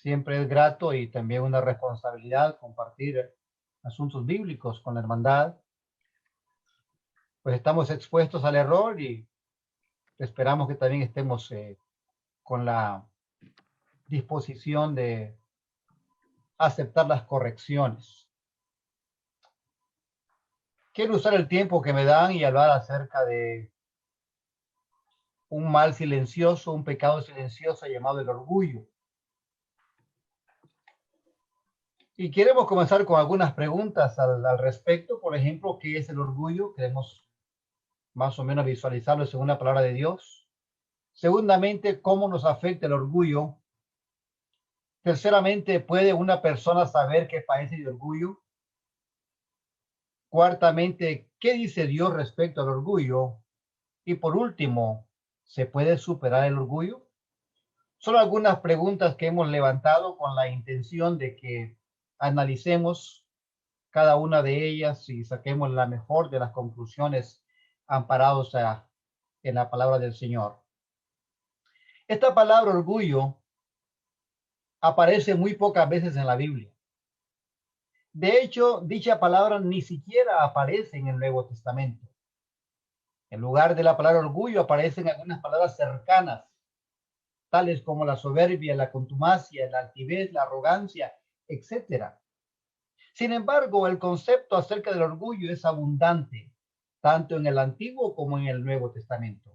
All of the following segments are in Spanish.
Siempre es grato y también una responsabilidad compartir asuntos bíblicos con la hermandad. Pues estamos expuestos al error y esperamos que también estemos con la disposición de aceptar las correcciones. Quiero usar el tiempo que me dan y hablar acerca de un mal silencioso, un pecado silencioso llamado el orgullo. Y queremos comenzar con algunas preguntas al respecto. Por ejemplo, ¿qué es el orgullo? Queremos más o menos visualizarlo según la palabra de Dios. Segundamente, ¿cómo nos afecta el orgullo? Terceramente, ¿puede una persona saber que padece de orgullo? Cuartamente, ¿qué dice Dios respecto al orgullo? Y por último, ¿se puede superar el orgullo? Son algunas preguntas que hemos levantado con la intención de que analicemos cada una de ellas y saquemos la mejor de las conclusiones amparados en la palabra del Señor. Esta palabra orgullo aparece muy pocas veces en la Biblia. De hecho, dicha palabra ni siquiera aparece en el Nuevo Testamento. En lugar de la palabra orgullo aparecen algunas palabras cercanas, tales como la soberbia, la contumacia, la altivez, la arrogancia, etcétera. Sin embargo, el concepto acerca del orgullo es abundante, tanto en el Antiguo como en el Nuevo Testamento.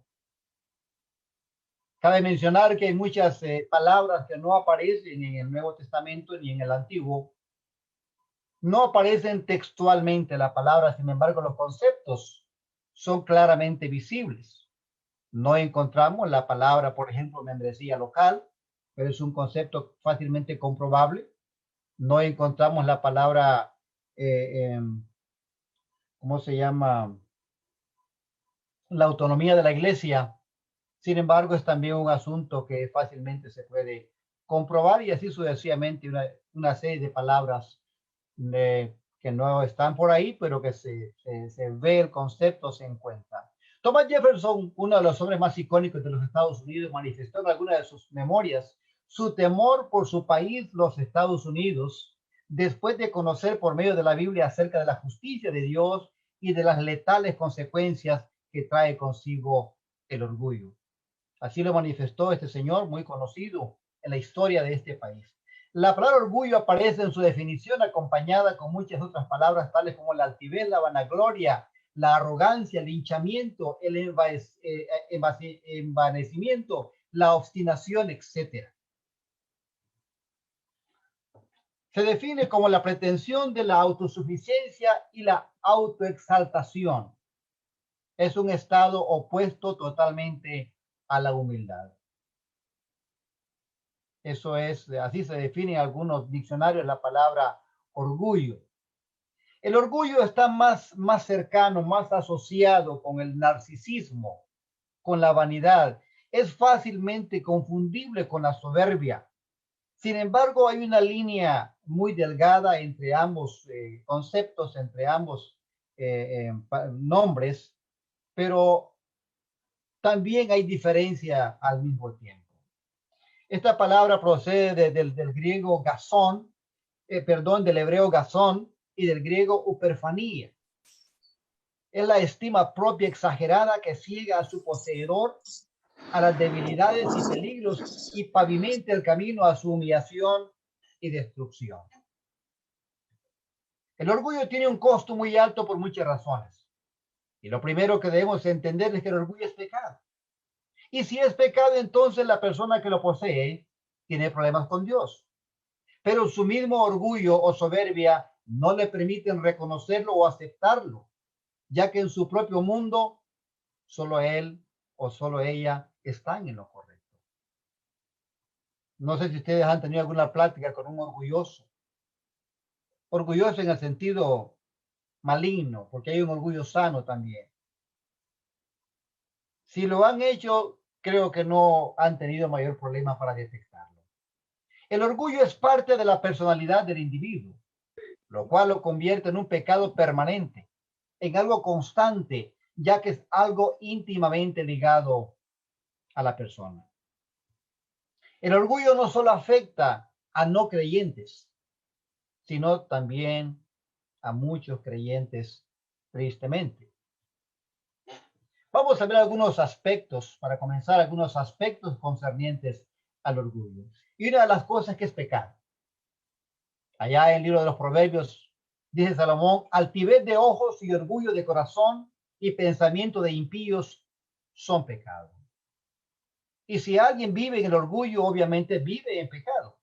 Cabe mencionar que hay muchas palabras que no aparecen en el Nuevo Testamento ni en el Antiguo. No aparecen textualmente la palabra, sin embargo, los conceptos son claramente visibles. No encontramos la palabra, por ejemplo, membresía local, pero es un concepto fácilmente comprobable. No encontramos la palabra, ¿cómo se llama? La autonomía de la iglesia. Sin embargo, es también un asunto que fácilmente se puede comprobar y así sucesivamente una serie de palabras que no están por ahí, pero que se ve el concepto, se encuentra. Thomas Jefferson, uno de los hombres más icónicos de los Estados Unidos, manifestó en alguna de sus memorias su temor por su país, los Estados Unidos, después de conocer por medio de la Biblia acerca de la justicia de Dios y de las letales consecuencias que trae consigo el orgullo. Así lo manifestó este señor muy conocido en la historia de este país. La palabra orgullo aparece en su definición acompañada con muchas otras palabras tales como la altivez, la vanagloria, la arrogancia, el hinchamiento, el envanecimiento, la obstinación, etc. Se define como la pretensión de la autosuficiencia y la autoexaltación. Es un estado opuesto totalmente a la humildad. Eso es, así se define en algunos diccionarios la palabra orgullo. El orgullo está más cercano, más asociado con el narcisismo, con la vanidad. Es fácilmente confundible con la soberbia. Sin embargo, hay una línea muy delgada entre ambos conceptos, entre ambos nombres, pero también hay diferencia al mismo tiempo. Esta palabra procede del griego gazón, del hebreo gazón y del griego uperfanía. Es la estima propia exagerada que ciega a su poseedor, a las debilidades y peligros y pavimenta el camino a su humillación y destrucción. El orgullo tiene un costo muy alto por muchas razones. Y lo primero que debemos entender es que el orgullo es pecado. Y si es pecado, entonces la persona que lo posee tiene problemas con Dios. Pero su mismo orgullo o soberbia no le permiten reconocerlo o aceptarlo, ya que en su propio mundo solo él o solo ella están en lo correcto. No sé si ustedes han tenido alguna plática con un orgulloso. Orgulloso en el sentido maligno, porque hay un orgullo sano también. Si lo han hecho, creo que no han tenido mayor problema para detectarlo. El orgullo es parte de la personalidad del individuo, lo cual lo convierte en un pecado permanente, en algo constante, ya que es algo íntimamente ligado a la persona. El orgullo no solo afecta a no creyentes, sino también a muchos creyentes, tristemente. Vamos a ver algunos aspectos, para comenzar, algunos aspectos concernientes al orgullo. Y una de las cosas que es pecado. Allá en el libro de los Proverbios, dice Salomón, altivez de ojos y orgullo de corazón y pensamiento de impíos son pecados. Y si alguien vive en el orgullo, obviamente vive en pecado.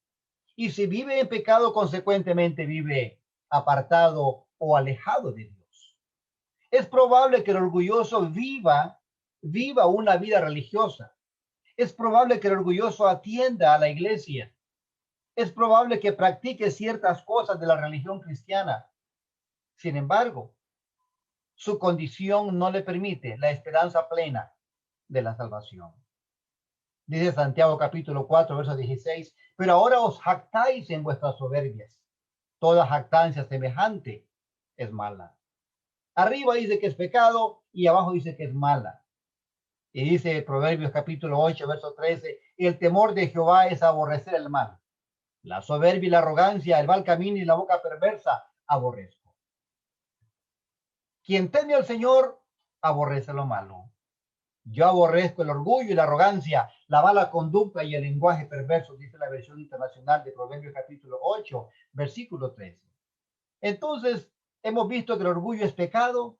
Y si vive en pecado, consecuentemente vive apartado o alejado de Dios. Es probable que el orgulloso viva una vida religiosa. Es probable que el orgulloso atienda a la iglesia. Es probable que practique ciertas cosas de la religión cristiana. Sin embargo, su condición no le permite la esperanza plena de la salvación. Dice Santiago capítulo 4, verso 16, pero ahora os jactáis en vuestras soberbias. Toda jactancia semejante es mala. Arriba dice que es pecado y abajo dice que es mala. Y dice Proverbios capítulo 8, verso 13, el temor de Jehová es aborrecer el mal. La soberbia y la arrogancia, el mal camino y la boca perversa, aborrezco. Quien teme al Señor, aborrece lo malo. Yo aborrezco el orgullo y la arrogancia, la mala conducta y el lenguaje perverso, dice la versión internacional de Proverbios capítulo 8, versículo 13. Entonces, hemos visto que el orgullo es pecado,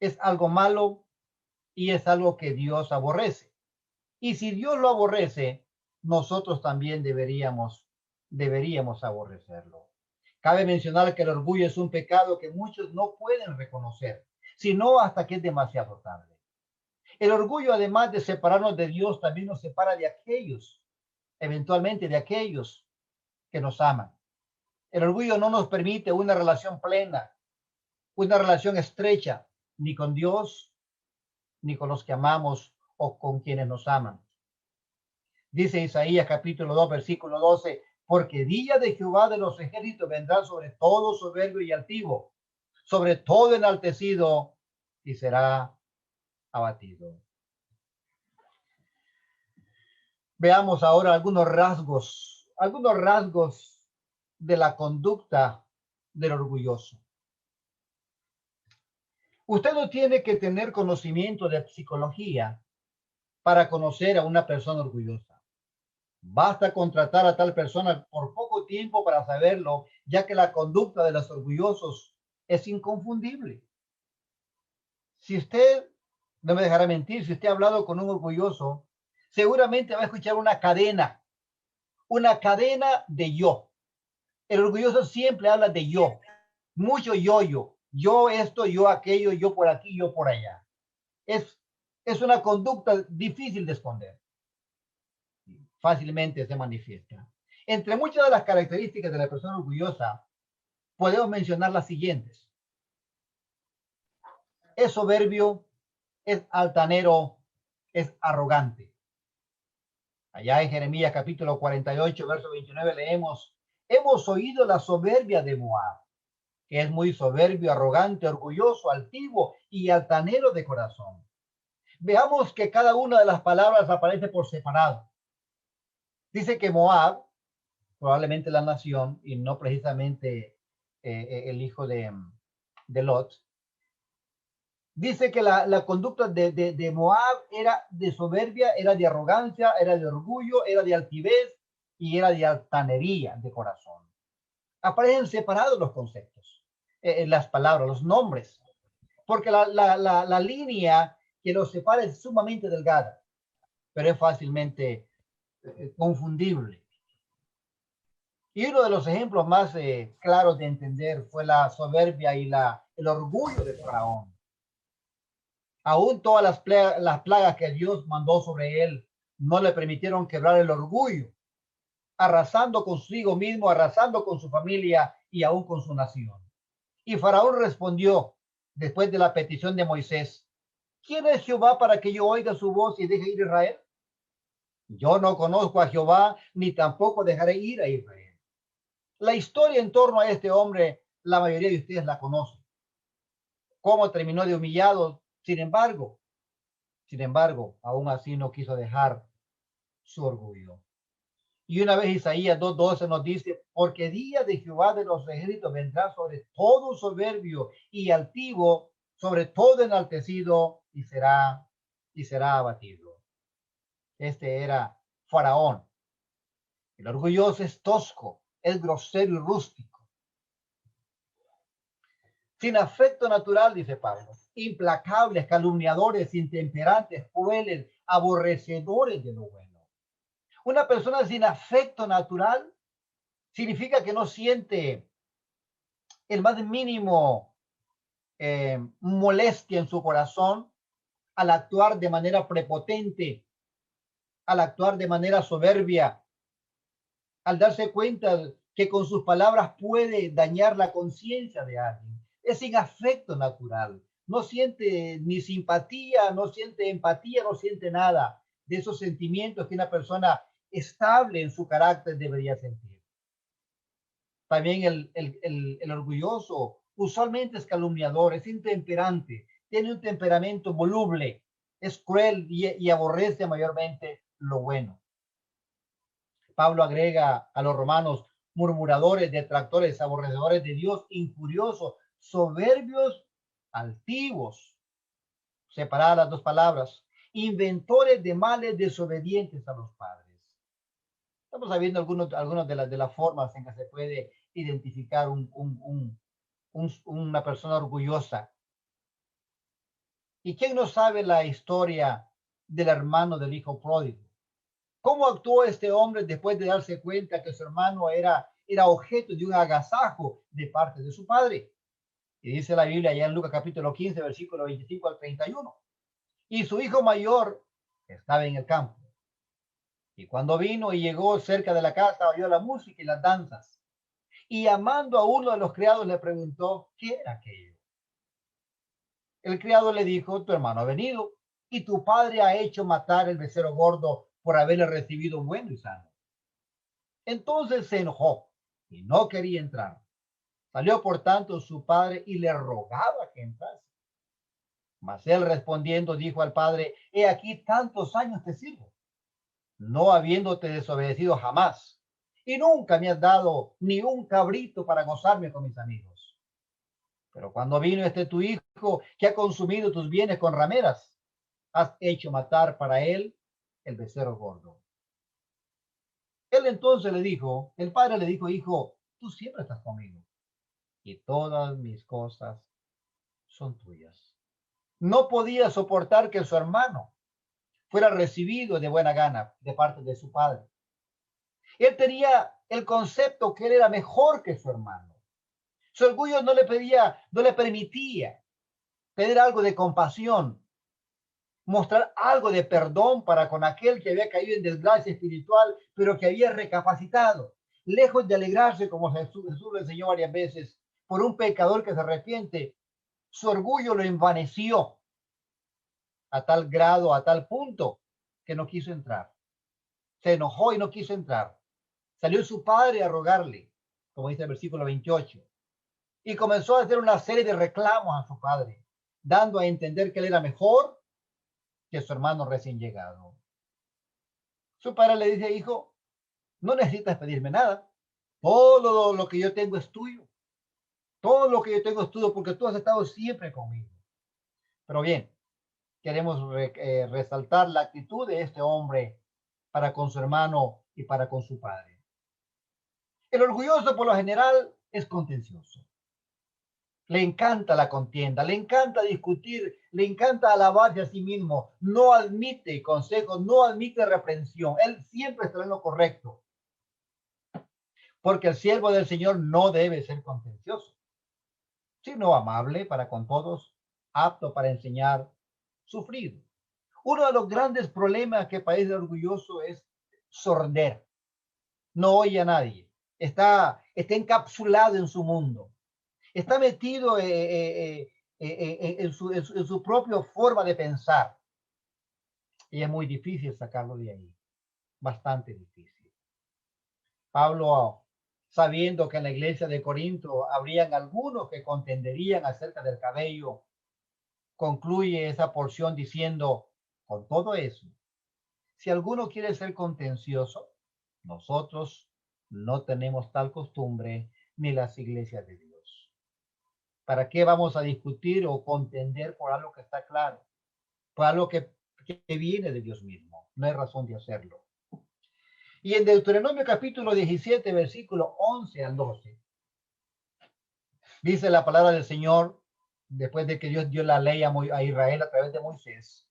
es algo malo y es algo que Dios aborrece. Y si Dios lo aborrece, nosotros también deberíamos aborrecerlo. Cabe mencionar que el orgullo es un pecado que muchos no pueden reconocer, sino hasta que es demasiado tarde. El orgullo, además de separarnos de Dios, también nos separa de aquellos, eventualmente de aquellos que nos aman. El orgullo no nos permite una relación plena, una relación estrecha, ni con Dios, ni con los que amamos o con quienes nos aman. Dice Isaías capítulo 2, versículo 12, porque día de Jehová de los ejércitos vendrá sobre todo soberbio y altivo, sobre todo enaltecido y será abatido. Veamos ahora algunos rasgos de la conducta del orgulloso. Usted no tiene que tener conocimiento de psicología para conocer a una persona orgullosa. Basta contratar a tal persona por poco tiempo para saberlo, ya que la conducta de los orgullosos es inconfundible. Si usted, no me dejará mentir, si usted ha hablado con un orgulloso, seguramente va a escuchar una cadena de yo. El orgulloso siempre habla de yo, mucho yo esto, yo aquello, yo por aquí, yo por allá. Es una conducta difícil de esconder. Fácilmente se manifiesta. Entre muchas de las características de la persona orgullosa, podemos mencionar las siguientes. Es soberbio, es altanero, es arrogante. Allá en Jeremías capítulo 48, verso 29 leemos, hemos oído la soberbia de Moab, que es muy soberbio, arrogante, orgulloso, altivo y altanero de corazón. Veamos que cada una de las palabras aparece por separado. Dice que Moab, probablemente la nación y no precisamente el hijo de Lot, dice que la conducta de Moab era de soberbia, era de arrogancia, era de orgullo, era de altivez y era de altanería de corazón. Aparecen separados los conceptos, las palabras, los nombres, porque la línea que los separa es sumamente delgada, pero es fácilmente confundible. Y uno de los ejemplos más claros de entender fue la soberbia y el orgullo de Faraón. Aún todas las plagas que Dios mandó sobre él no le permitieron quebrar el orgullo, arrasando consigo mismo, arrasando con su familia y aún con su nación. Y Faraón respondió, después de la petición de Moisés, ¿quién es Jehová para que yo oiga su voz y deje ir a Israel? Yo no conozco a Jehová, ni tampoco dejaré ir a Israel. La historia en torno a este hombre, la mayoría de ustedes la conocen. Cómo terminó de humillado, sin embargo, aún así no quiso dejar su orgullo. Y una vez Isaías 2:12 nos dice, porque día de Jehová de los ejércitos vendrá sobre todo soberbio y altivo, sobre todo enaltecido, y será abatido. Este era Faraón. El orgulloso es tosco, es grosero y rústico. Sin afecto natural, dice Pablo, implacables, calumniadores, intemperantes, crueles, aborrecedores de lo bueno. Una persona sin afecto natural significa que no siente el más mínimo molestia en su corazón al actuar de manera prepotente, al actuar de manera soberbia, al darse cuenta que con sus palabras puede dañar la conciencia de alguien. Es sin afecto natural. No siente ni simpatía, no siente empatía, no siente nada de esos sentimientos que una persona estable en su carácter debería sentir. También el orgulloso usualmente es calumniador, es intemperante, tiene un temperamento voluble, es cruel y aborrece mayormente lo bueno. Pablo agrega a los romanos murmuradores, detractores, aborrecedores de Dios, injuriosos, soberbios, altivos, separadas las dos palabras, inventores de males, desobedientes a los padres. Estamos viendo algunas de las formas en que se puede identificar una persona orgullosa. ¿Y quién no sabe la historia del hermano del hijo pródigo? ¿Cómo actuó este hombre después de darse cuenta que su hermano era objeto de un agasajo de parte de su padre? Y dice la Biblia allá en Lucas capítulo 15, versículo 25 al 31. Y su hijo mayor estaba en el campo. Y cuando vino y llegó cerca de la casa, oyó la música y las danzas. Y llamando a uno de los criados le preguntó, ¿qué era aquello? El criado le dijo, tu hermano ha venido y tu padre ha hecho matar el becerro gordo por haberle recibido bueno y sano. Entonces se enojó y no quería entrar. Salió por tanto su padre y le rogaba que entrase. Mas él respondiendo dijo al padre, he aquí tantos años te sirvo, no habiéndote desobedecido jamás, y nunca me has dado ni un cabrito para gozarme con mis amigos. Pero cuando vino este tu hijo que ha consumido tus bienes con rameras, has hecho matar para él el becerro gordo. Él entonces le dijo, el padre le dijo, hijo, tú siempre estás conmigo y todas mis cosas son tuyas. No podía soportar que su hermano fuera recibido de buena gana de parte de su padre. Él tenía el concepto que él era mejor que su hermano. Su orgullo no le permitía tener algo de compasión, mostrar algo de perdón para con aquel que había caído en desgracia espiritual, pero que había recapacitado. Lejos de alegrarse, como Jesús le enseñó varias veces, por un pecador que se arrepiente, su orgullo lo envaneció a tal grado, a tal punto, que no quiso entrar. Se enojó y no quiso entrar. Salió su padre a rogarle, como dice el versículo 28, y comenzó a hacer una serie de reclamos a su padre, dando a entender que él era mejor que su hermano recién llegado. Su padre le dice, hijo, no necesitas pedirme nada. Todo lo que yo tengo es tuyo. Todo lo que yo tengo es tuyo porque tú has estado siempre conmigo. Pero bien, queremos resaltar la actitud de este hombre para con su hermano y para con su padre. El orgulloso por lo general es contencioso. Le encanta la contienda, le encanta discutir, le encanta alabarse a sí mismo. No admite consejos, no admite reprensión. Él siempre está en lo correcto. Porque el siervo del Señor no debe ser contencioso, sino amable para con todos, apto para enseñar, sufrir. Uno de los grandes problemas que padece el orgulloso es sorder. No oye a nadie. Está encapsulado en su mundo. Está metido en su propia forma de pensar. Y es muy difícil sacarlo de ahí. Bastante difícil. Pablo, sabiendo que en la iglesia de Corinto habrían algunos que contenderían acerca del cabello, concluye esa porción diciendo, con todo eso, si alguno quiere ser contencioso, Nosotros no tenemos tal costumbre ni las iglesias de Dios. ¿Para qué vamos a discutir o contender por algo que está claro? Por algo que viene de Dios mismo. No hay razón de hacerlo. Y en Deuteronomio capítulo 17, versículo 11 al 12, dice la palabra del Señor, después de que Dios dio la ley a Israel a través de Moisés,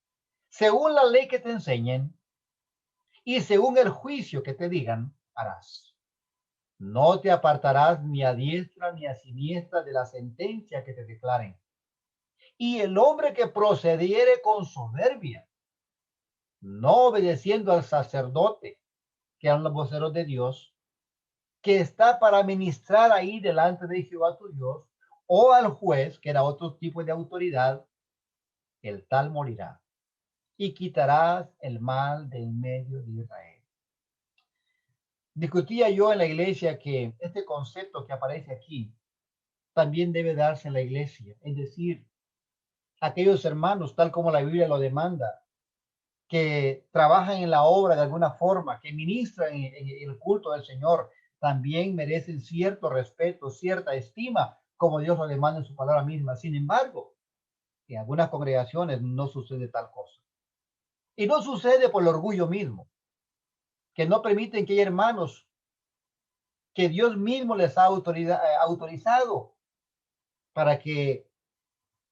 según la ley que te enseñen y según el juicio que te digan, harás. No te apartarás ni a diestra ni a siniestra de la sentencia que te declaren. Y el hombre que procediere con soberbia, no obedeciendo al sacerdote, que eran los voceros de Dios, que está para ministrar ahí delante de Jehová tu Dios, o al juez, que era otro tipo de autoridad, el tal morirá. Y quitarás el mal del medio de Israel. Discutía yo en la iglesia que este concepto que aparece aquí también debe darse en la iglesia, es decir, aquellos hermanos, tal como la Biblia lo demanda, que trabajan en la obra de alguna forma, que ministran en el culto del Señor, también merecen cierto respeto, cierta estima, como Dios lo demanda en su palabra misma. Sin embargo, en algunas congregaciones no sucede tal cosa. Y no sucede por el orgullo mismo, que no permiten que haya hermanos que Dios mismo les ha autorizado para que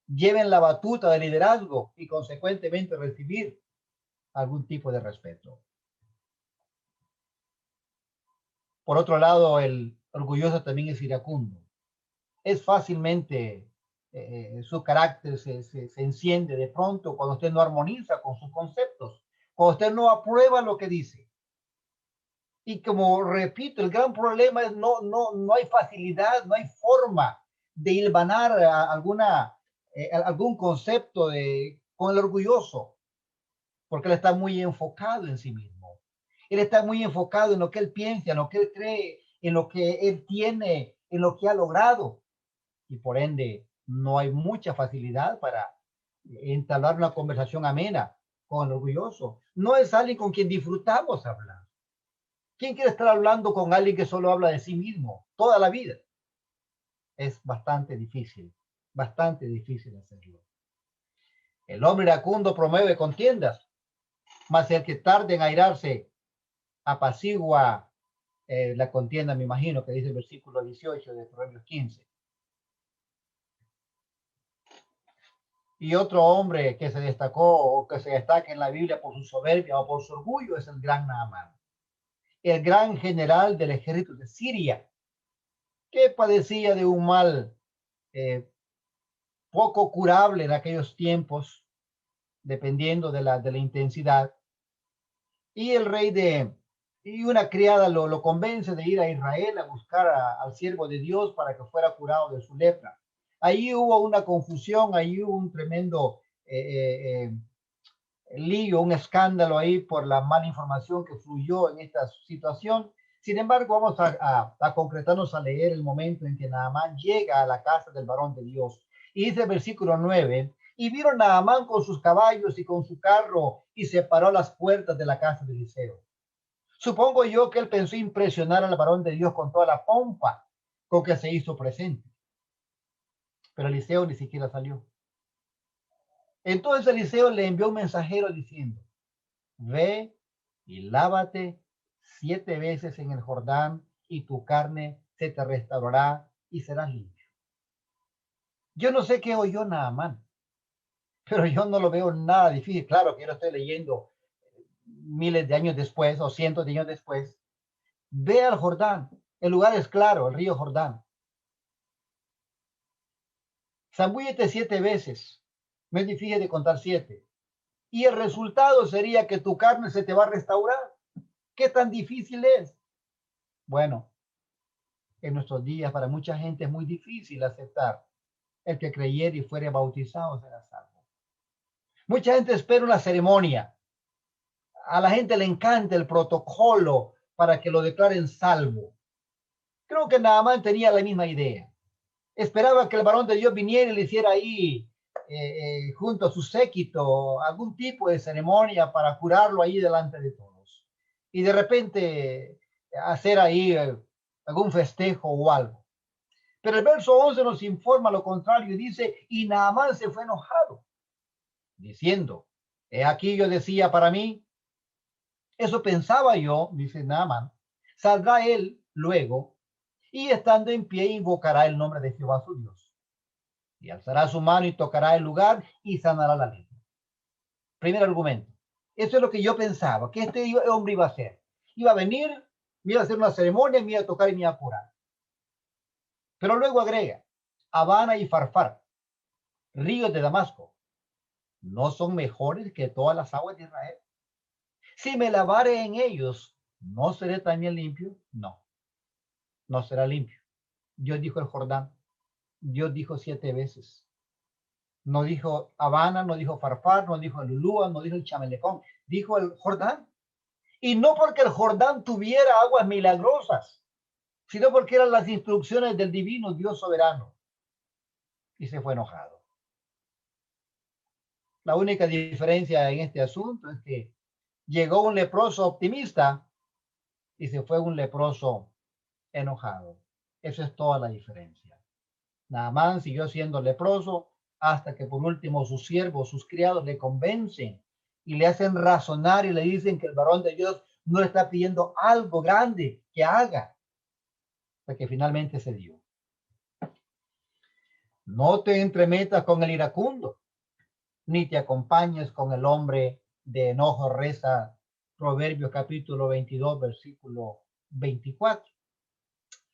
lleven la batuta de liderazgo y consecuentemente recibir algún tipo de respeto. Por otro lado, el orgulloso también es iracundo. Es fácilmente, su carácter se enciende de pronto cuando usted no armoniza con sus conceptos, cuando usted no aprueba lo que dice. Y como repito, el gran problema es no hay facilidad, no hay forma de hilvanar algún concepto con el orgulloso, porque él está muy enfocado en sí mismo. Él está muy enfocado en lo que él piensa, en lo que él cree, en lo que él tiene, en lo que ha logrado. Y por ende, no hay mucha facilidad para entablar una conversación amena con el orgulloso. No es alguien con quien disfrutamos hablar. ¿Quién quiere estar hablando con alguien que solo habla de sí mismo toda la vida? Es bastante difícil hacerlo. El hombre iracundo promueve contiendas, mas el que tarde en airarse apacigua la contienda, me imagino que dice el versículo 18 de Proverbios 15. Y otro hombre que se destacó o que se destaca en la Biblia por su soberbia o por su orgullo es el gran Naamán, el gran general del ejército de Siria, que padecía de un mal eh, poco curable en aquellos tiempos, dependiendo de la intensidad. Y el rey y una criada lo convence de ir a Israel a buscar al siervo de Dios para que fuera curado de su lepra. Ahí hubo una confusión, ahí hubo un tremendo lío, un escándalo ahí por la mala información que fluyó en esta situación. Sin embargo, vamos a concretarnos a leer el momento en que Naamán llega a la casa del varón de Dios. Y dice el versículo 9, y vieron a Naamán con sus caballos y con su carro y se paró a las puertas de la casa de Eliseo. Supongo yo que él pensó impresionar al varón de Dios con toda la pompa con que se hizo presente. Pero Eliseo ni siquiera salió. Entonces Eliseo le envió un mensajero diciendo, ve y lávate 7 veces en el Jordán y tu carne se te restaurará y serás limpio. Yo no sé qué oyó Naamán, pero yo no lo veo nada difícil. Claro que yo lo estoy leyendo miles de años después o cientos de años después. Ve al Jordán, el lugar es claro, el río Jordán. Zambúllete 7 veces, no es difícil de contar 7. Y el resultado sería que tu carne se te va a restaurar. ¿Qué tan difícil es? Bueno, en nuestros días para mucha gente es muy difícil aceptar el que creyera y fuere bautizado será salvo. Mucha gente espera una ceremonia. A la gente le encanta el protocolo para que lo declaren salvo. Creo que Naamán tenía la misma idea. Esperaba que el varón de Dios viniera y le hiciera ahí, junto a su séquito, algún tipo de ceremonia para curarlo ahí delante de todos. Y de repente hacer ahí algún festejo o algo. Pero el verso 11 nos informa lo contrario y dice, y Naamán se fue enojado, diciendo, he aquí yo decía para mí, eso pensaba yo, dice Naamán, saldrá él luego y estando en pie invocará el nombre de Jehová su Dios. Y alzará su mano y tocará el lugar y sanará la lepra. Primer argumento. Eso es lo que yo pensaba, que este hombre iba a hacer. Iba a venir, me iba a hacer una ceremonia, me iba a tocar y me iba a curar. Pero luego agrega, Habana y Farfar, ríos de Damasco, ¿no son mejores que todas las aguas de Israel? Si me lavare en ellos, ¿no seré también limpio? No, no será limpio. Dios dijo el Jordán. Dios dijo 7 veces. No dijo Habana, no dijo Farfar, no dijo el Lulúa, no dijo el Chamelecón. Dijo el Jordán. Y no porque el Jordán tuviera aguas milagrosas, sino porque eran las instrucciones del divino Dios soberano. Y se fue enojado. La única diferencia en este asunto es que llegó un leproso optimista y se fue un leproso enojado. Eso es toda la diferencia. Naamán siguió siendo leproso hasta que por último sus siervos, sus criados le convencen y le hacen razonar y le dicen que el varón de Dios no le está pidiendo algo grande que haga, hasta que finalmente se dio. No te entremetas con el iracundo, ni te acompañes con el hombre de enojo, reza Proverbios capítulo 22, versículo 24.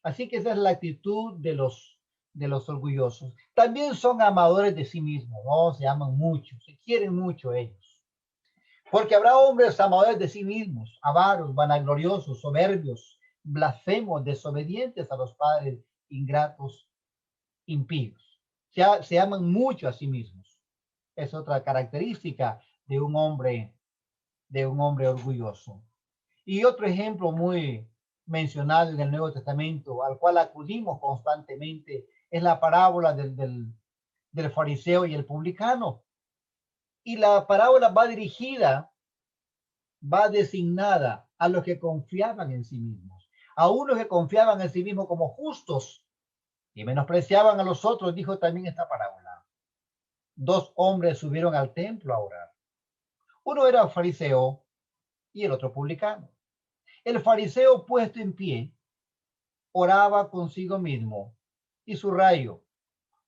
Así que esa es la actitud de los orgullosos. También son amadores de sí mismos, ¿no? Se aman mucho, se quieren mucho ellos. Porque habrá hombres amadores de sí mismos, avaros, vanagloriosos, soberbios, blasfemos, desobedientes a los padres, ingratos, impíos. Se aman mucho a sí mismos. Es otra característica de un hombre orgulloso. Y otro ejemplo muy mencionado en el Nuevo Testamento, al cual acudimos constantemente, es la parábola del fariseo y el publicano. Y la parábola va dirigida, va designada a los que confiaban en sí mismos, a unos que confiaban en sí mismos como justos y menospreciaban a los otros, dijo también esta parábola. 2 hombres subieron al templo a orar. Uno era fariseo y el otro publicano. El fariseo puesto en pie oraba consigo mismo y su rayo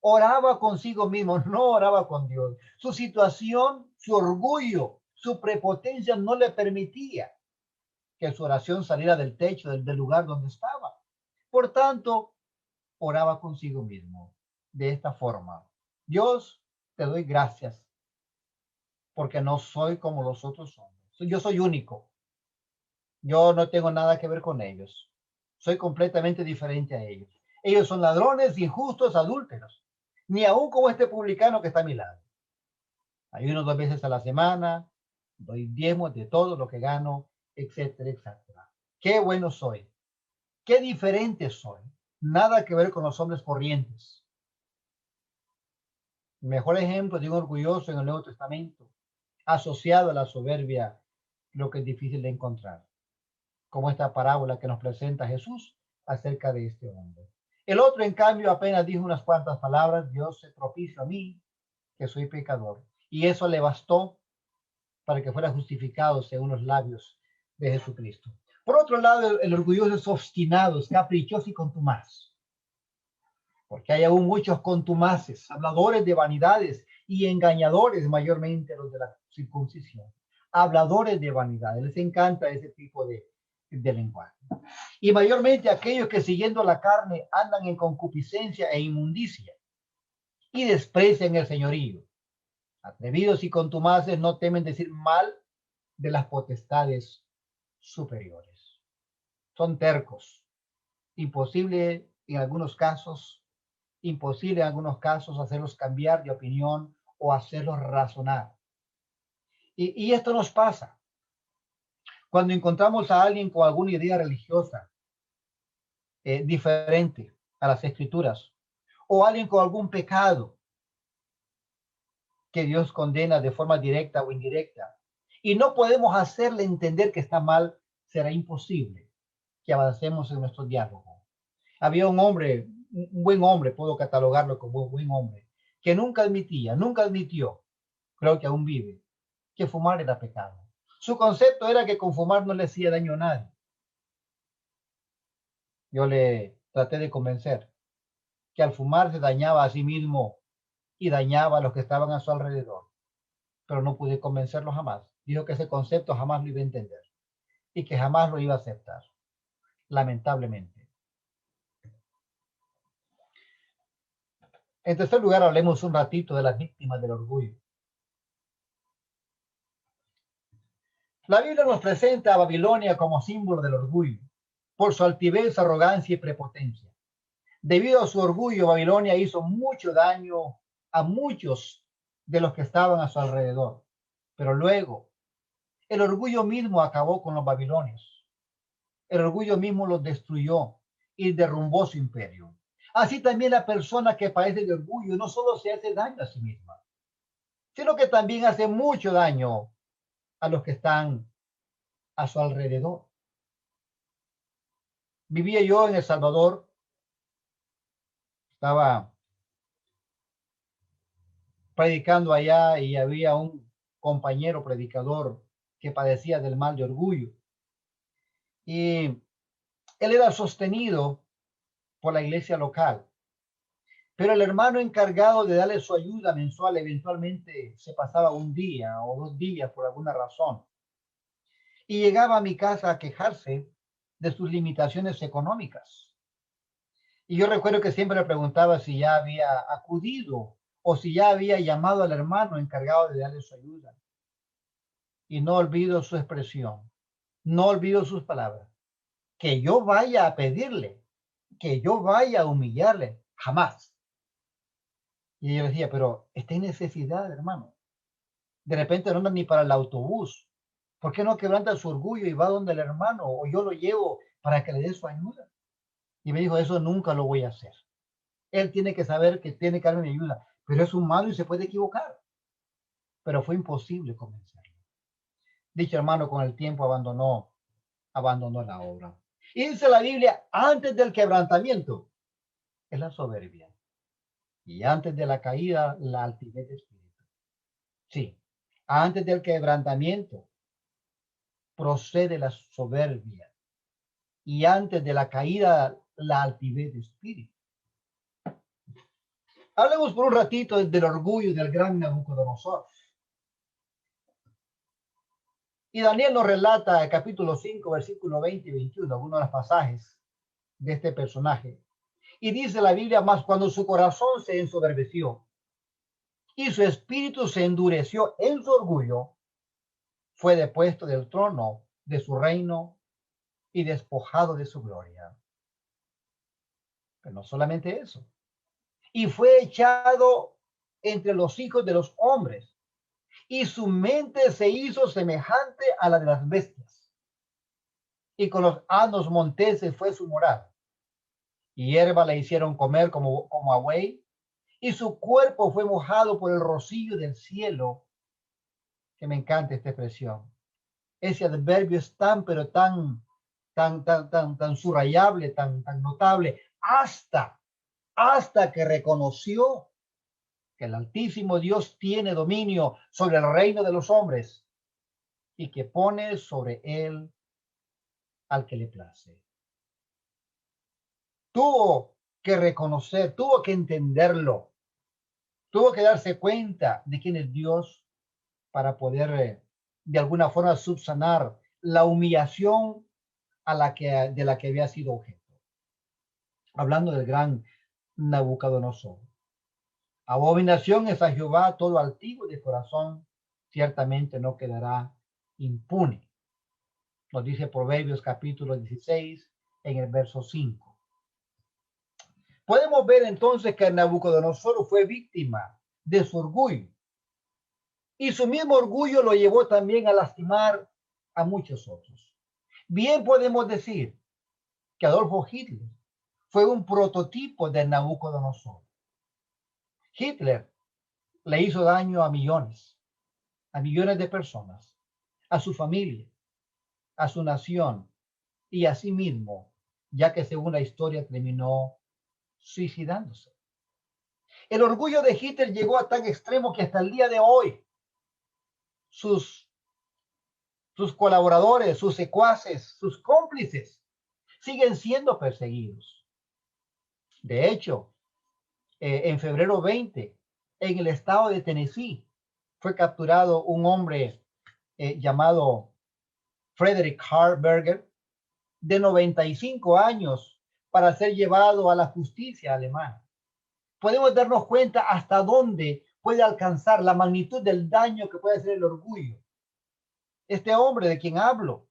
oraba consigo mismo, no oraba con Dios. Su situación, su orgullo, su prepotencia no le permitía que su oración saliera del techo, del lugar donde estaba. Por tanto, oraba consigo mismo de esta forma. Dios, te doy gracias porque no soy como los otros hombres. Yo soy único. Yo no tengo nada que ver con ellos. Soy completamente diferente a ellos. Ellos son ladrones, injustos, adúlteros. Ni aún como este publicano que está a mi lado. Ayuno 2 veces a la semana, doy diezmos de todo lo que gano, etcétera, etcétera. Qué bueno soy. Qué diferente soy. Nada que ver con los hombres corrientes. Mejor ejemplo de un orgulloso en el Nuevo Testamento, asociado a la soberbia, lo que es difícil de encontrar, como esta parábola que nos presenta Jesús acerca de este hombre. El otro, en cambio, apenas dijo unas cuantas palabras, Dios se propicio a mí, que soy pecador. Y eso le bastó para que fuera justificado según los labios de Jesucristo. Por otro lado, el orgulloso es obstinado, es caprichoso y contumaz. Porque hay aún muchos contumaces, habladores de vanidades y engañadores, mayormente los de la circuncisión. Habladores de vanidades, les encanta ese tipo de lenguaje. Y mayormente aquellos que siguiendo la carne andan en concupiscencia e inmundicia y desprecian el señorío. Atrevidos y contumaces no temen decir mal de las potestades superiores. Son tercos. Imposible en algunos casos, hacerlos cambiar de opinión o hacerlos razonar. Y esto nos pasa cuando encontramos a alguien con alguna idea religiosa diferente a las escrituras, o alguien con algún pecado que Dios condena de forma directa o indirecta, y no podemos hacerle entender que está mal, será imposible. que avancemos en nuestro diálogo. Había un hombre, un buen hombre, puedo catalogarlo como un buen hombre, que nunca admitió, creo que aún vive, que fumar era pecado. Su concepto era que con fumar no le hacía daño a nadie. Yo le traté de convencer que al fumar se dañaba a sí mismo y dañaba a los que estaban a su alrededor, pero no pude convencerlo jamás. Dijo que ese concepto jamás lo iba a entender y que jamás lo iba a aceptar, lamentablemente. En tercer lugar, hablemos un ratito de las víctimas del orgullo. La Biblia nos presenta a Babilonia como símbolo del orgullo, por su altivez, arrogancia y prepotencia. Debido a su orgullo, Babilonia hizo mucho daño a muchos de los que estaban a su alrededor. Pero luego, el orgullo mismo acabó con los babilonios. El orgullo mismo los destruyó y derrumbó su imperio. Así también la persona que padece de orgullo no solo se hace daño a sí misma, sino que también hace mucho daño a los que están a su alrededor. Vivía yo en El Salvador, estaba predicando allá y había un compañero predicador que padecía del mal de orgullo. Y él era sostenido por la iglesia local. Pero el hermano encargado de darle su ayuda mensual eventualmente se pasaba un día o 2 días por alguna razón. Y llegaba a mi casa a quejarse de sus limitaciones económicas. Y yo recuerdo que siempre le preguntaba si ya había acudido o si ya había llamado al hermano encargado de darle su ayuda. Y no olvido su expresión, no olvido sus palabras. Que yo vaya a pedirle, que yo vaya a humillarle, jamás. Y yo decía, pero está en necesidad, hermano. De repente no anda ni para el autobús. ¿Por qué no quebranta su orgullo y va donde el hermano o yo lo llevo para que le dé su ayuda? Y me dijo, eso nunca lo voy a hacer. Él tiene que saber que tiene que darme mi ayuda, pero es humano y se puede equivocar. Pero fue imposible convencerlo. Dicho hermano con el tiempo abandonó la obra. Y dice la Biblia, antes del quebrantamiento es la soberbia. Y antes de la caída, la altivez de espíritu. Sí, antes del quebrantamiento procede la soberbia. Y antes de la caída, la altivez de espíritu. Hablemos por un ratito del orgullo del gran Nabucodonosor. Y Daniel nos relata el capítulo 5, versículo 20 y 21, algunos de los pasajes de este personaje. Y dice la Biblia, más cuando su corazón se ensoberbeció y su espíritu se endureció en su orgullo, fue depuesto del trono de su reino y despojado de su gloria. Pero no solamente eso. Y fue echado entre los hijos de los hombres, y su mente se hizo semejante a la de las bestias. Y con los asnos monteses fue su morada. Y hierba le hicieron comer como a buey, y su cuerpo fue mojado por el rocío del cielo, que me encanta esta expresión. Ese adverbio es tan, pero tan subrayable, tan notable, hasta que reconoció que el Altísimo Dios tiene dominio sobre el reino de los hombres y que pone sobre él al que le place. Tuvo que reconocer, tuvo que entenderlo, tuvo que darse cuenta de quién es Dios para poder de alguna forma subsanar la humillación de la que había sido objeto. Hablando del gran Nabucodonosor. Abominación es a Jehová todo altivo y de corazón, ciertamente no quedará impune. Nos dice Proverbios capítulo 16 en el verso 5. Podemos ver entonces que Nabucodonosor fue víctima de su orgullo. Y su mismo orgullo lo llevó también a lastimar a muchos otros. Bien podemos decir que Adolfo Hitler fue un prototipo de Nabucodonosor. Hitler le hizo daño a millones de personas, a su familia, a su nación y asimismo, ya que según la historia terminó suicidándose. El orgullo de Hitler llegó a tan extremo que hasta el día de hoy sus, sus colaboradores, sus secuaces, sus cómplices siguen siendo perseguidos. De hecho, en febrero 20, en el estado de Tennessee, fue capturado un hombre llamado Frederick Harberger, de 95 años, para ser llevado a la justicia alemana. Podemos darnos cuenta hasta dónde puede alcanzar la magnitud del daño que puede hacer el orgullo. Este hombre de quien hablo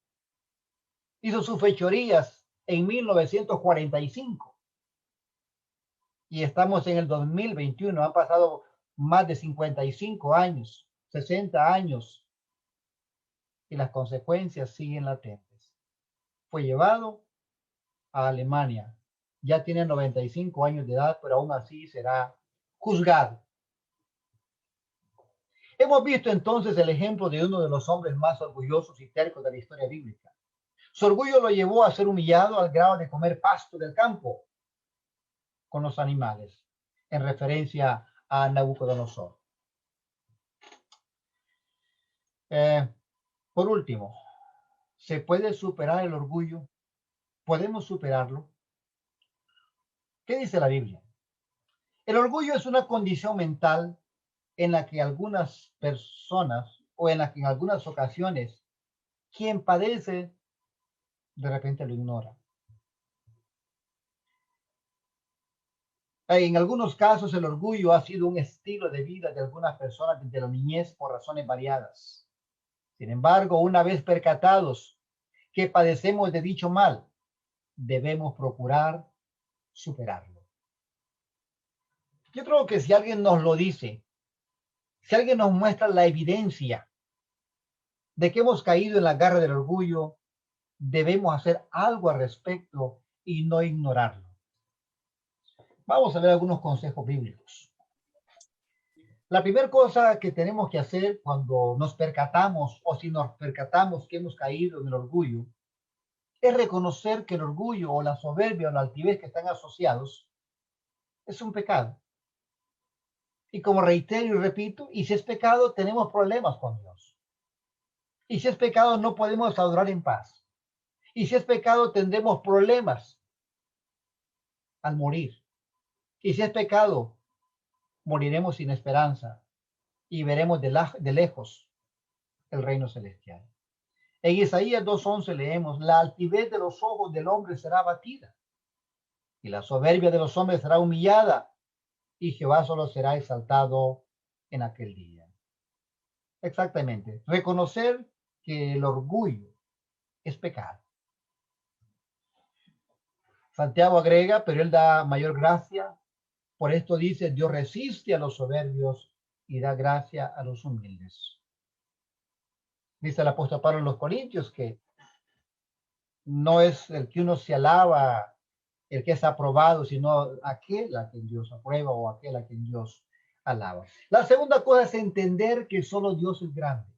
hizo sus fechorías en 1945 y estamos en el 2021. Han pasado más de 55 años, 60 años, y las consecuencias siguen latentes. Fue llevado a Alemania. Ya tiene 95 años de edad, pero aún así será juzgado. Hemos visto entonces el ejemplo de uno de los hombres más orgullosos y tercos de la historia bíblica. Su orgullo lo llevó a ser humillado al grado de comer pasto del campo con los animales, en referencia a Nabucodonosor. Por último, ¿se puede superar el orgullo? ¿Podemos superarlo? ¿Qué dice la Biblia? El orgullo es una condición mental en la que algunas personas o en la que en algunas ocasiones quien padece de repente lo ignora. En algunos casos el orgullo ha sido un estilo de vida de algunas personas desde la niñez por razones variadas. Sin embargo, una vez percatados que padecemos de dicho mal, debemos procurar superarlo. Yo creo que si alguien nos lo dice, si alguien nos muestra la evidencia de que hemos caído en la garra del orgullo, debemos hacer algo al respecto y no ignorarlo. Vamos a ver algunos consejos bíblicos. La primera cosa que tenemos que hacer cuando nos percatamos o si nos percatamos que hemos caído en el orgullo es reconocer que el orgullo o la soberbia o la altivez que están asociados es un pecado. Y como reitero y repito, y si es pecado, tenemos problemas con Dios. Y si es pecado, no podemos adorar en paz. Y si es pecado, tendremos problemas al morir. Y si es pecado, moriremos sin esperanza y veremos de lejos el reino celestial. En Isaías 2:11 leemos, la altivez de los ojos del hombre será abatida y la soberbia de los hombres será humillada y Jehová solo será exaltado en aquel día. Exactamente, reconocer que el orgullo es pecado. Santiago agrega, pero él da mayor gracia. Por esto dice, Dios resiste a los soberbios y da gracia a los humildes. Dice el apóstol Pablo en los Corintios que no es el que uno se alaba, el que es aprobado, sino aquel a quien Dios aprueba o aquel a quien Dios alaba. La segunda cosa es entender que solo Dios es grande.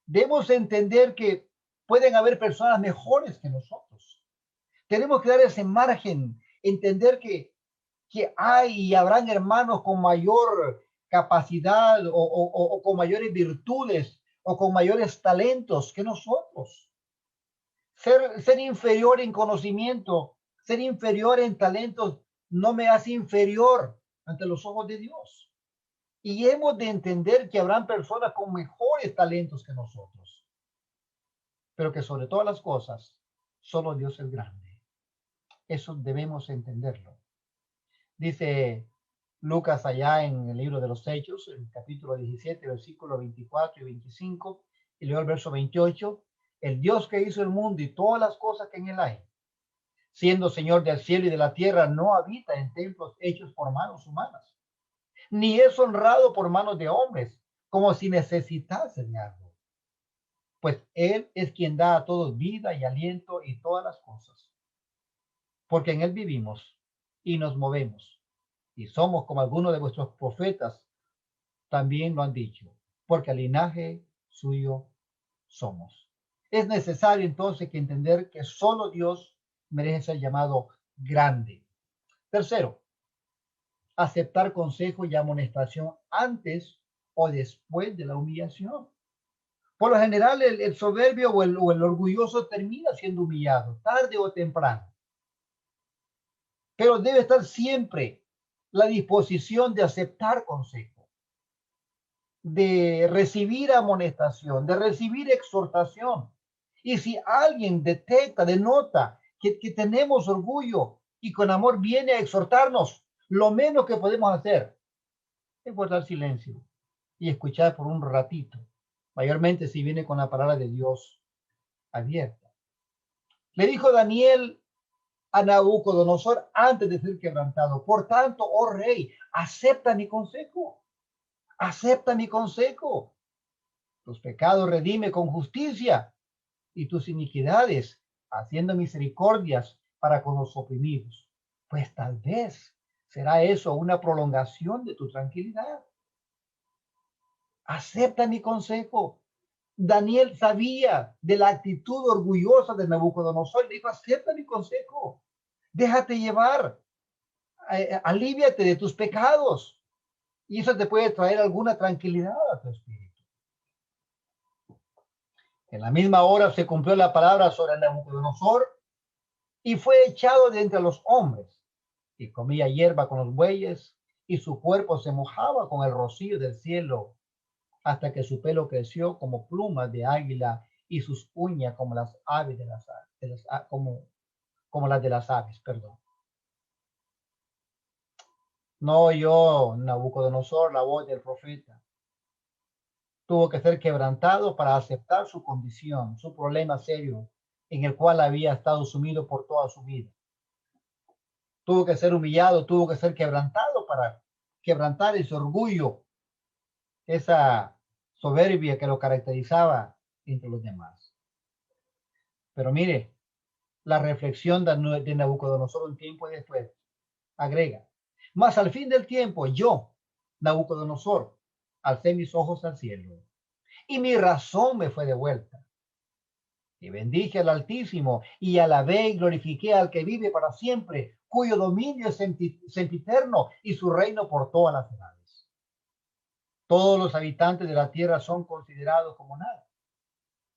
Debemos entender que pueden haber personas mejores que nosotros. Tenemos que dar ese margen, entender que hay y habrán hermanos con mayor capacidad o con mayores virtudes o con mayores talentos que nosotros. Ser inferior en conocimiento, ser inferior en talentos, no me hace inferior ante los ojos de Dios. Y hemos de entender que habrán personas con mejores talentos que nosotros. Pero que sobre todas las cosas, solo Dios es grande. Eso debemos entenderlo. Dice Lucas allá en el libro de los Hechos, el capítulo 17, versículos 24 y 25, y luego el verso 28, el Dios que hizo el mundo y todas las cosas que en él hay, siendo Señor del cielo y de la tierra, no habita en templos hechos por manos humanas, ni es honrado por manos de hombres, como si necesitase de algo. Pues Él es quien da a todos vida y aliento y todas las cosas. Porque en Él vivimos y nos movemos. Y somos como algunos de vuestros profetas también lo han dicho. Porque al linaje suyo somos. Es necesario entonces que entender que solo Dios merece ser llamado grande. Tercero, aceptar consejo y amonestación antes o después de la humillación. Por lo general, el soberbio o el orgulloso termina siendo humillado, tarde o temprano. Pero debe estar siempre la disposición de aceptar consejo, de recibir amonestación, de recibir exhortación. Y si alguien detecta, denota que tenemos orgullo y con amor viene a exhortarnos, lo menos que podemos hacer es guardar silencio y escuchar por un ratito, mayormente si viene con la palabra de Dios abierta. Le dijo Daniel a Nabucodonosor antes de ser quebrantado: por tanto, oh rey, acepta mi consejo. Tus pecados redime con justicia y tus iniquidades haciendo misericordias para con los oprimidos. Pues tal vez será eso una prolongación de tu tranquilidad. Acepta mi consejo. Daniel sabía de la actitud orgullosa de Nabucodonosor y dijo: acepta mi consejo, déjate llevar, aliviate de tus pecados y eso te puede traer alguna tranquilidad a tu espíritu. En la misma hora se cumplió la palabra sobre Nabucodonosor y fue echado de entre los hombres y comía hierba con los bueyes y su cuerpo se mojaba con el rocío del cielo hasta que su pelo creció como plumas de águila y sus uñas como las aves como las de las aves, perdón. No oyó Nabucodonosor la voz del profeta. Tuvo que ser quebrantado para aceptar su condición, su problema serio en el cual había estado sumido por toda su vida. Tuvo que ser humillado, tuvo que ser quebrantado para quebrantar ese orgullo, esa soberbia que lo caracterizaba entre los demás. Pero mire, la reflexión de Nabucodonosor un tiempo después agrega: mas al fin del tiempo yo, Nabucodonosor, alcé mis ojos al cielo y mi razón me fue devuelta. Y bendije al Altísimo y alabé y glorifiqué al que vive para siempre, cuyo dominio es sempiterno y su reino por todas las edades. Todos los habitantes de la tierra son considerados como nada.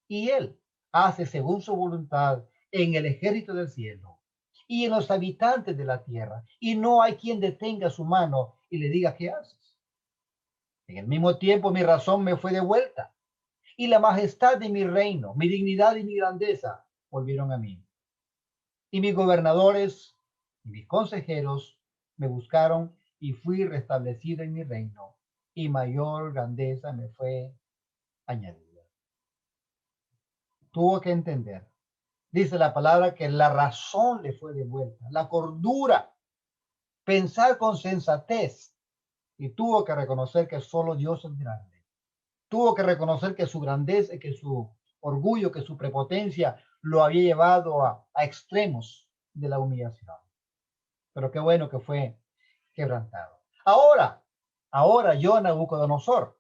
Y él hace según su voluntad en el ejército del cielo y en los habitantes de la tierra. Y no hay quien detenga su mano y le diga: ¿qué haces? En el mismo tiempo mi razón me fue devuelta y la majestad de mi reino, mi dignidad y mi grandeza volvieron a mí. Y mis gobernadores y mis consejeros me buscaron y fui restablecido en mi reino y mayor grandeza me fue añadida. Tuvo que entender, dice la palabra, que la razón le fue devuelta, la cordura, pensar con sensatez, y tuvo que reconocer que solo Dios es grande. Tuvo que reconocer que su grandeza, que su orgullo, que su prepotencia lo había llevado a extremos de la humillación. Pero qué bueno que fue quebrantado. Ahora yo, Nabucodonosor,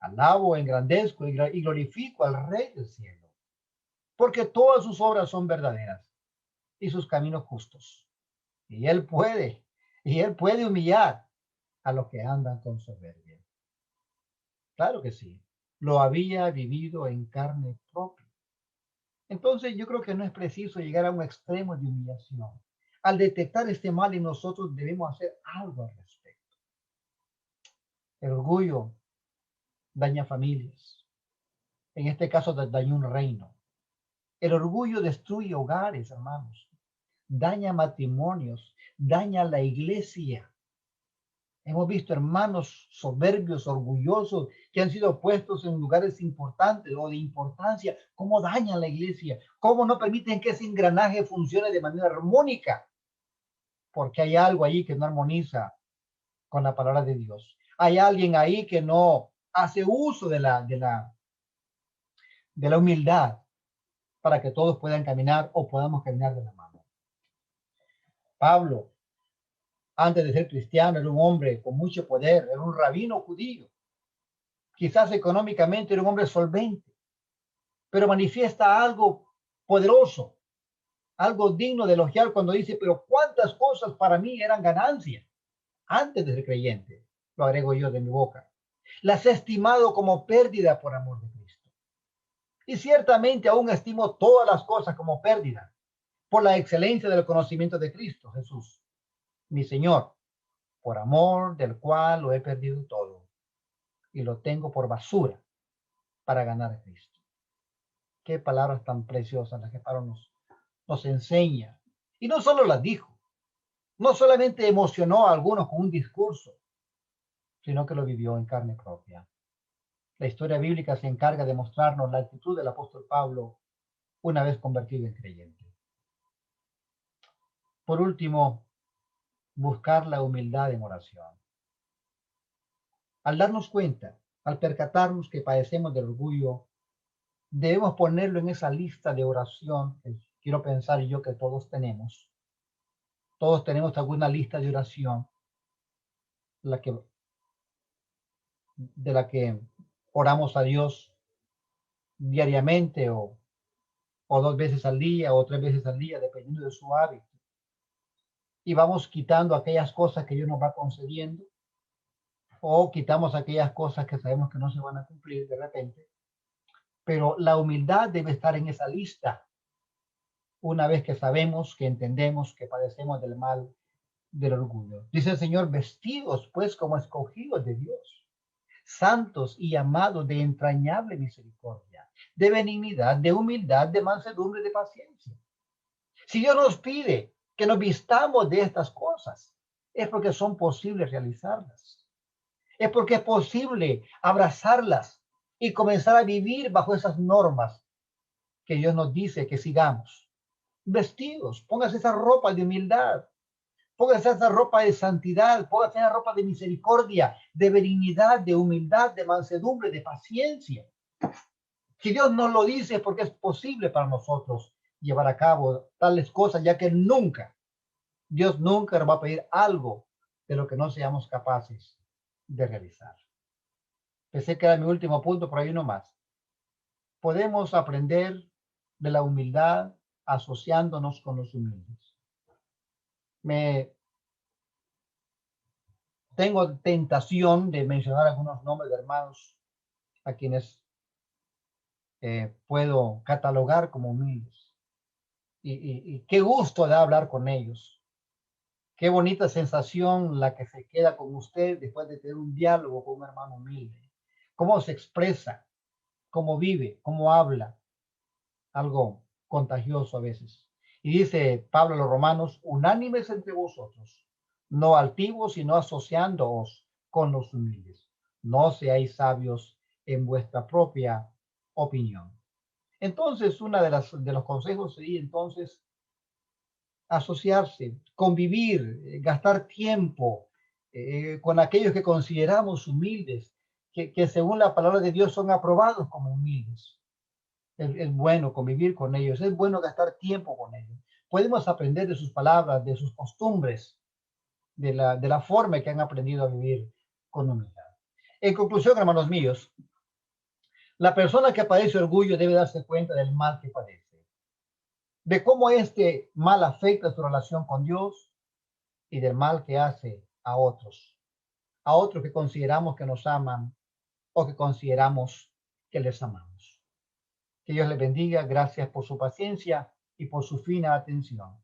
alabo, engrandezco y glorifico al Rey del cielo, porque todas sus obras son verdaderas y sus caminos justos. Y él puede humillar a los que andan con soberbia. Claro que sí, lo había vivido en carne propia. Entonces yo creo que no es preciso llegar a un extremo de humillación. Al detectar este mal en nosotros debemos hacer algo al respecto. El orgullo daña familias. En este caso daña un reino. El orgullo destruye hogares, hermanos. Daña matrimonios, daña la iglesia. Hemos visto hermanos soberbios, orgullosos, que han sido puestos en lugares importantes o de importancia. ¿Cómo dañan la iglesia? ¿Cómo no permiten que ese engranaje funcione de manera armónica? Porque hay algo ahí que no armoniza con la palabra de Dios. Hay alguien ahí que no hace uso de la humildad para que todos puedan caminar o podamos caminar de la mano. Pablo, antes de ser cristiano, era un hombre con mucho poder, era un rabino judío. Quizás económicamente era un hombre solvente, pero manifiesta algo poderoso, algo digno de elogiar cuando dice, pero cuántas cosas para mí eran ganancia antes de ser creyente, lo agrego yo de mi boca. Las he estimado como pérdida por amor de Cristo. Y ciertamente aún estimo todas las cosas como pérdida por la excelencia del conocimiento de Cristo Jesús, mi Señor, por amor del cual lo he perdido todo y lo tengo por basura para ganar a Cristo. Qué palabras tan preciosas las que Pablo nos enseña. Y no solo las dijo, no solamente emocionó a algunos con un discurso, sino que lo vivió en carne propia. La historia bíblica se encarga de mostrarnos la actitud del apóstol Pablo una vez convertido en creyente. Por último, buscar la humildad en oración. Al darnos cuenta, al percatarnos que padecemos del orgullo, debemos ponerlo en esa lista de oración que quiero pensar yo que todos tenemos. Todos tenemos alguna lista de oración la que, de la que oramos a Dios diariamente o 2 veces al día o 3 veces al día, dependiendo de su hábito. Y vamos quitando aquellas cosas que Dios nos va concediendo o quitamos aquellas cosas que sabemos que no se van a cumplir de repente. Pero la humildad debe estar en esa lista una vez que sabemos, que entendemos que padecemos del mal del orgullo. Dice el Señor, vestidos pues como escogidos de Dios, santos y amados de entrañable misericordia, de benignidad, de humildad, de mansedumbre, de paciencia. Si Dios nos pide que nos vistamos de estas cosas, es porque son posibles realizarlas. Es porque es posible abrazarlas y comenzar a vivir bajo esas normas que Dios nos dice que sigamos. Vestidos, póngase esa ropa de humildad, póngase esa ropa de santidad, póngase esa ropa de misericordia, de benignidad, de humildad, de mansedumbre, de paciencia. Si Dios nos lo dice es porque es posible para nosotros llevar a cabo tales cosas, ya que Dios nunca nos va a pedir algo de lo que no seamos capaces de realizar. Pensé que era mi último punto, pero hay uno más. Podemos aprender de la humildad asociándonos con los humildes. Tengo tentación de mencionar algunos nombres de hermanos a quienes puedo catalogar como humildes. Y qué gusto da hablar con ellos. Qué bonita sensación la que se queda con usted después de tener un diálogo con un hermano humilde. Cómo se expresa, cómo vive, cómo habla. Algo contagioso a veces. Y dice Pablo a los romanos, unánimes entre vosotros, no altivos, sino asociándoos con los humildes. No seáis sabios en vuestra propia opinión. Entonces, una de los consejos sería entonces asociarse, convivir, gastar tiempo con aquellos que consideramos humildes, que según la palabra de Dios son aprobados como humildes. Es bueno convivir con ellos, es bueno gastar tiempo con ellos. Podemos aprender de sus palabras, de sus costumbres, de la forma que han aprendido a vivir con humildad. En conclusión, hermanos míos, la persona que padece orgullo debe darse cuenta del mal que padece, de cómo este mal afecta su relación con Dios y del mal que hace a otros que consideramos que nos aman o que consideramos que les amamos. Que Dios les bendiga. Gracias por su paciencia y por su fina atención.